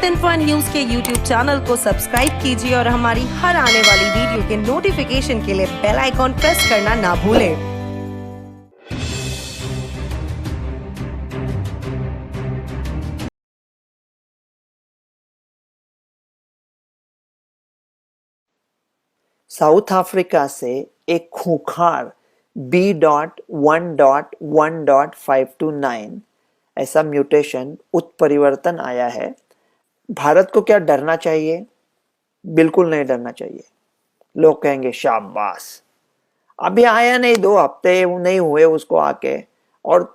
Health info and news के YouTube channel को subscribe कीजिए और हमारी हर आने वाली वीडियो के नोटिफिकेशन के लिए बेल आइकॉन प्रेस करना ना भूलें। साउथ अफ्रीका से एक खूंखार B.1.1.529 ऐसा म्यूटेशन उत्परिवर्तन आया है। भारत को क्या डरना चाहिए? बिल्कुल नहीं डरना चाहिए। लोग कहेंगे शाबाश, अभी आया नहीं, 2 हफ्ते नहीं हुए उसको आके, और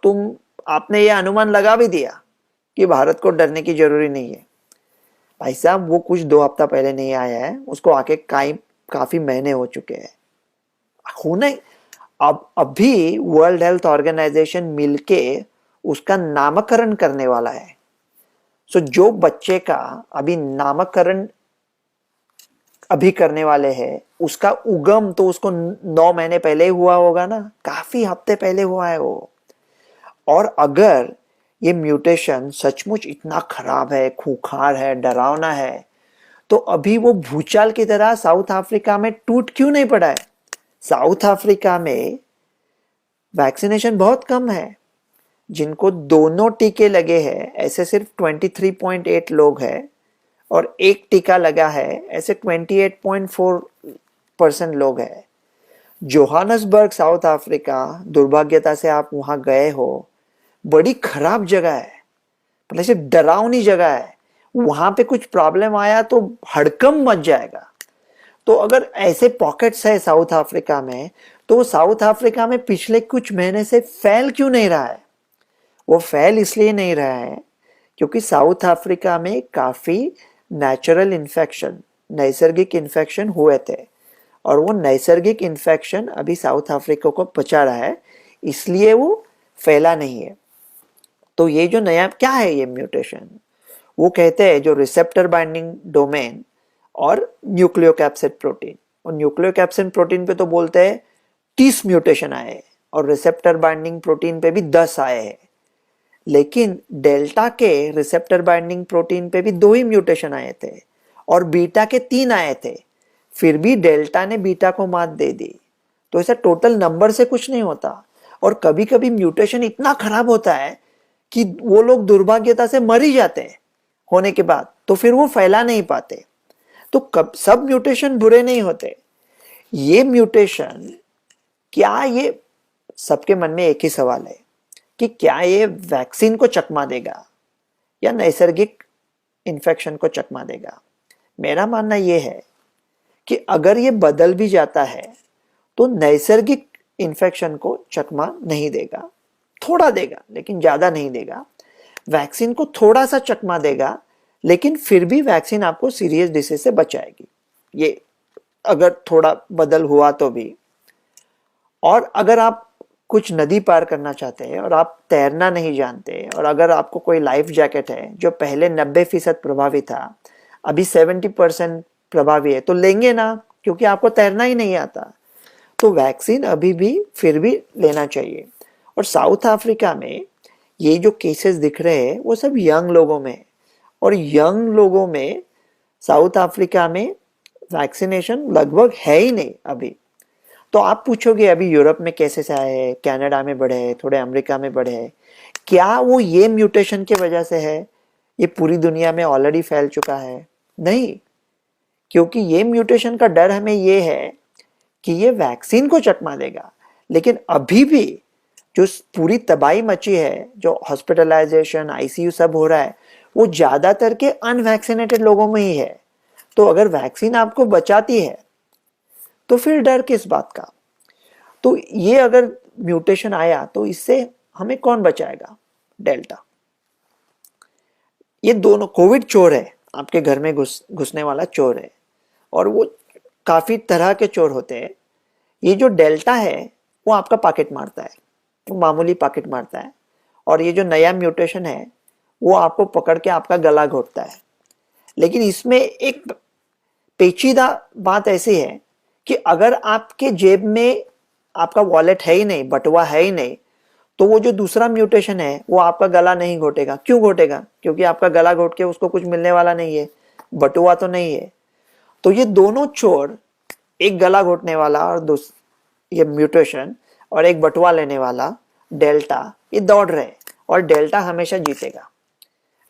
आपने ये अनुमान लगा भी दिया कि भारत को डरने की जरूरी नहीं है। भाई साहब, वो कुछ 2 हफ्ता पहले नहीं आया है, उसको आके काफी महीने हो चुके हैं। होने अब अभी वर्ल्ड हेल्थ ऑर्गेनाइजेशन मिलके उसका नामकरण करने वाला है। सो जो बच्चे का अभी नामकरण अभी करने वाले हैं, उसका उगम तो उसको 9 महीने पहले ही हुआ होगा ना, काफी हफ्ते पहले हुआ है वो। और अगर ये म्यूटेशन सचमुच इतना खराब है, खूंखार है, डरावना है, तो अभी वो भूचाल की तरह साउथ अफ्रीका में टूट क्यों नहीं पड़ा है? साउथ अफ्रीका में वैक्सीनेशन बहुत कम है। जिनको दोनों टीके लगे हैं ऐसे सिर्फ 23.8 लोग हैं, और एक टीका लगा है ऐसे 28.4% लोग हैं। जोहानसबर्ग साउथ अफ्रीका, दुर्भाग्यता से आप वहां गए हो, बड़ी खराब जगह है, मतलब सिर्फ डरावनी जगह है। वहां पे कुछ प्रॉब्लम आया तो हड़कंप मच जाएगा। तो अगर ऐसे पॉकेट्स है साउथ अफ्रीका में, तो साउथ अफ्रीका में पिछले कुछ महीने से फैल क्यों नहीं रहा है? वो फैल इसलिए नहीं रहा है क्योंकि साउथ अफ्रीका में काफी नेचुरल इन्फेक्शन, नैसर्गिक इन्फेक्शन हुए थे, और वो नैसर्गिक इन्फेक्शन अभी साउथ अफ्रीका को बचा रहा है, इसलिए वो फैला नहीं है। तो ये जो नया क्या है ये म्यूटेशन, वो कहते हैं जो रिसेप्टर बाइंडिंग डोमेन और न्यूक्लियोकैप्सिड प्रोटीन, और न्यूक्लियोकैप्सिड प्रोटीन पे तो बोलते हैं 30 म्यूटेशन आए हैं, और रिसेप्टर बाइंडिंग प्रोटीन पे भी 10 आए हैं। लेकिन डेल्टा के रिसेप्टर बाइंडिंग प्रोटीन पे भी 2 ही म्यूटेशन आए थे, और बीटा के 3 आए थे। फिर भी डेल्टा ने बीटा को मात दे दी। तो ऐसा टोटल नंबर से कुछ नहीं होता, और कभी कभी म्यूटेशन इतना खराब होता है कि वो लोग दुर्भाग्यता से मर ही जाते हैं होने के बाद, तो फिर वो फैला नहीं पाते। तो सब म्यूटेशन बुरे नहीं होते। ये म्यूटेशन, क्या ये, सबके मन में एक ही सवाल है कि क्या ये वैक्सीन को चकमा देगा या नैसर्गिक इन्फेक्शन को चकमा देगा? मेरा मानना यह है कि अगर ये बदल भी जाता है तो नैसर्गिक इन्फेक्शन को चकमा नहीं देगा, थोड़ा देगा लेकिन ज्यादा नहीं देगा। वैक्सीन को थोड़ा सा चकमा देगा, लेकिन फिर भी वैक्सीन आपको सीरियस डिसीज से बचाएगी, ये अगर थोड़ा बदल हुआ तो भी। और अगर आप कुछ नदी पार करना चाहते हैं और आप तैरना नहीं जानते, और अगर आपको कोई लाइफ जैकेट है जो पहले 90% प्रभावी था, अभी 70% प्रभावी है, तो लेंगे ना, क्योंकि आपको तैरना ही नहीं आता। तो वैक्सीन अभी भी फिर भी लेना चाहिए। और साउथ अफ्रीका में ये जो केसेस दिख रहे हैं वो सब यंग लोगों में, और यंग लोगों में साउथ अफ्रीका में वैक्सीनेशन लगभग है ही नहीं अभी। तो आप पूछोगे अभी यूरोप में कैसे से आए हैं, कनाडा में बढ़े हैं, थोड़े अमेरिका में बढ़े हैं, क्या वो ये म्यूटेशन की वजह से है? ये पूरी दुनिया में ऑलरेडी फैल चुका है? नहीं, क्योंकि ये म्यूटेशन का डर हमें ये है कि ये वैक्सीन को चकमा देगा। लेकिन अभी भी जो पूरी तबाही मची है, जो हॉस्पिटलाइजेशन, आईसीयू सब हो रहा है, वो ज्यादातर के अनवैक्सीनेटेड लोगों में ही है। तो अगर वैक्सीन आपको बचाती है तो फिर डर किस बात का? तो ये अगर म्यूटेशन आया तो इससे हमें कौन बचाएगा? डेल्टा। ये दोनों कोविड चोर है, आपके घर में घुसने वाला चोर है, और वो काफी तरह के चोर होते हैं। ये जो डेल्टा है वो आपका पॉकेट मारता है, वो मामूली पॉकेट मारता है, और ये जो नया म्यूटेशन है वो आपको पकड़ के आपका गला घोटता है। लेकिन इसमें एक पेचीदा बात ऐसी है कि अगर आपके जेब में आपका वॉलेट है ही नहीं, बटुआ है ही नहीं, तो वो जो दूसरा म्यूटेशन है वो आपका गला नहीं घोटेगा। क्यों घोटेगा? क्योंकि आपका गला घोट के उसको कुछ मिलने वाला नहीं है, बटुआ तो नहीं है। तो ये दोनों चोर, एक गला घोटने वाला और ये म्यूटेशन, और एक बटुआ लेने वाला डेल्टा, ये दौड़ रहे और डेल्टा हमेशा जीतेगा।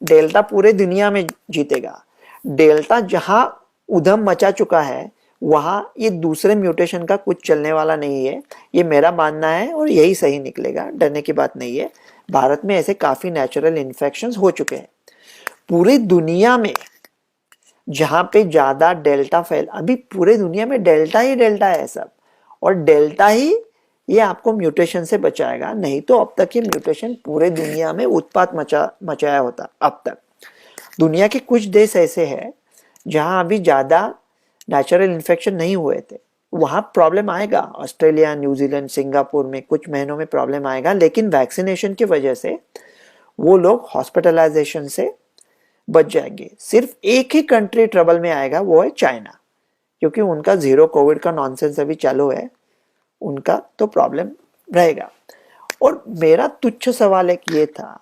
डेल्टा पूरे दुनिया में जीतेगा। डेल्टा जहां उधम मचा चुका है वहां ये दूसरे म्यूटेशन का कुछ चलने वाला नहीं है। ये मेरा मानना है और यही सही निकलेगा, डरने की बात नहीं है। भारत में ऐसे काफी नेचुरल इन्फेक्शंस हो चुके हैं। पूरी दुनिया में जहां पे ज्यादा डेल्टा अभी पूरे दुनिया में डेल्टा ही डेल्टा है सब, और डेल्टा ही ये आपको म्यूटेशन से बचाएगा। नहीं तो अब तक ये म्यूटेशन पूरे दुनिया में उत्पात मचाया होता। अब तक दुनिया के कुछ देश ऐसे हैं जहां अभी ज्यादा नेचुरल इन्फेक्शन नहीं हुए थे, वहां प्रॉब्लम आएगा। ऑस्ट्रेलिया, न्यूजीलैंड, सिंगापुर में कुछ महीनों में प्रॉब्लम आएगा, लेकिन वैक्सीनेशन की वजह से वो लोग हॉस्पिटलाइजेशन से बच जाएंगे। सिर्फ एक ही कंट्री ट्रबल में आएगा, वो है चाइना, क्योंकि उनका जीरो कोविड का नॉनसेंस अभी चालू है, उनका तो प्रॉब्लम रहेगा। और मेरा तुच्छ सवाल एक ये था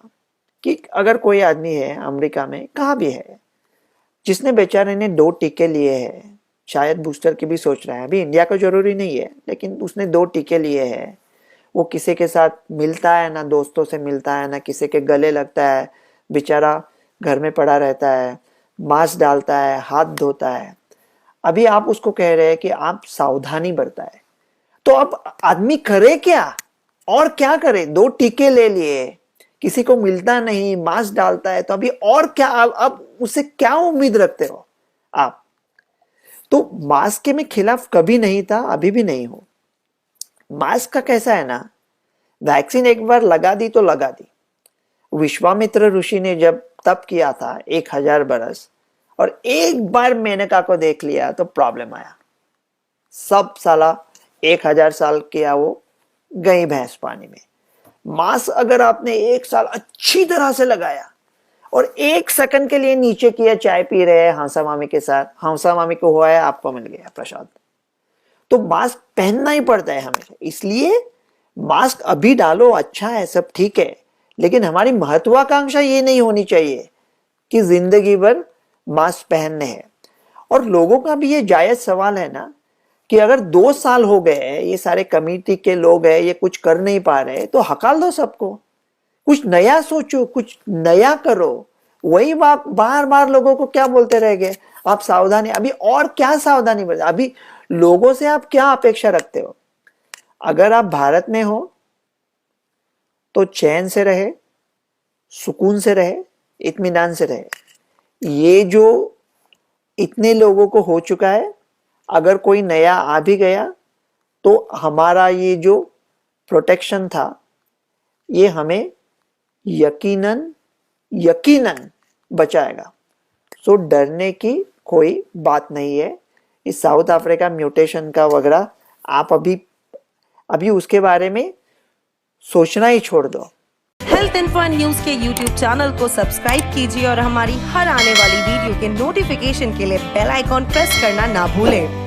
कि अगर कोई आदमी है अमेरिका में, कहाँ भी है, जिसने बेचारे ने 2 टीके लिए हैं, शायद बूस्टर की भी सोच रहा है, अभी इंडिया को जरूरी नहीं है, लेकिन उसने 2 टीके लिए हैं, वो किसी के साथ मिलता है ना, दोस्तों से मिलता है ना, किसी के गले लगता है, बेचारा घर में पड़ा रहता है, मास्क डालता है, हाथ धोता है। अभी आप उसको कह रहे हैं कि आप सावधानी बरताए, तो अब आदमी करे क्या और क्या करे? 2 टीके ले लिए, किसी को मिलता नहीं, मास्क डालता है, तो अभी और क्या? अब उससे क्या उम्मीद रखते हो आप? तो मास्क के मैं खिलाफ कभी नहीं था, अभी भी नहीं हूं। मास्क का कैसा है ना, वैक्सीन एक बार लगा दी तो लगा दी। विश्वामित्र ऋषि ने जब तप किया था 1000 बरस, और एक बार मेनका को देख लिया तो प्रॉब्लम आया। सब साला 1000 साल किया वो गई भैंस पानी में। मास्क अगर आपने 1 साल अच्छी तरह से लगाया और 1 सेकंड के लिए नीचे किया, चाय पी रहे हैं हंसा मामी के साथ, हंसा मामी को हुआ है, आपको मिल गया प्रसाद, तो मास्क पहनना ही पड़ता है हमेशा। इसलिए मास्क अभी डालो, अच्छा है, सब ठीक है, लेकिन हमारी महत्वाकांक्षा ये नहीं होनी चाहिए कि जिंदगी भर मास्क पहनने हैं। और लोगों का भी ये जायज सवाल है ना कि अगर 2 साल हो गए, ये सारे कमेटी के लोग हैं, ये कुछ कर नहीं पा रहे, तो हकाल दो सबको, कुछ नया सोचो, कुछ नया करो। वही बात बार बार लोगों को क्या बोलते रह गए, आप सावधानी। अभी और क्या सावधानी बरते? अभी लोगों से आप क्या अपेक्षा रखते हो? अगर आप भारत में हो तो चैन से रहे, सुकून से रहे, इत्मीनान से रहे। ये जो इतने लोगों को हो चुका है, अगर कोई नया आ भी गया तो हमारा ये जो प्रोटेक्शन था ये हमें यकीनन बचाएगा। सो डरने की कोई बात नहीं है। इस साउथ अफ्रीका म्यूटेशन का वगैरह आप अभी उसके बारे में सोचना ही छोड़ दो। हेल्थ इन्फो न्यूज के यूट्यूब चैनल को सब्सक्राइब कीजिए और हमारी हर आने वाली वीडियो के नोटिफिकेशन के लिए बेल आइकॉन प्रेस करना ना भूलें।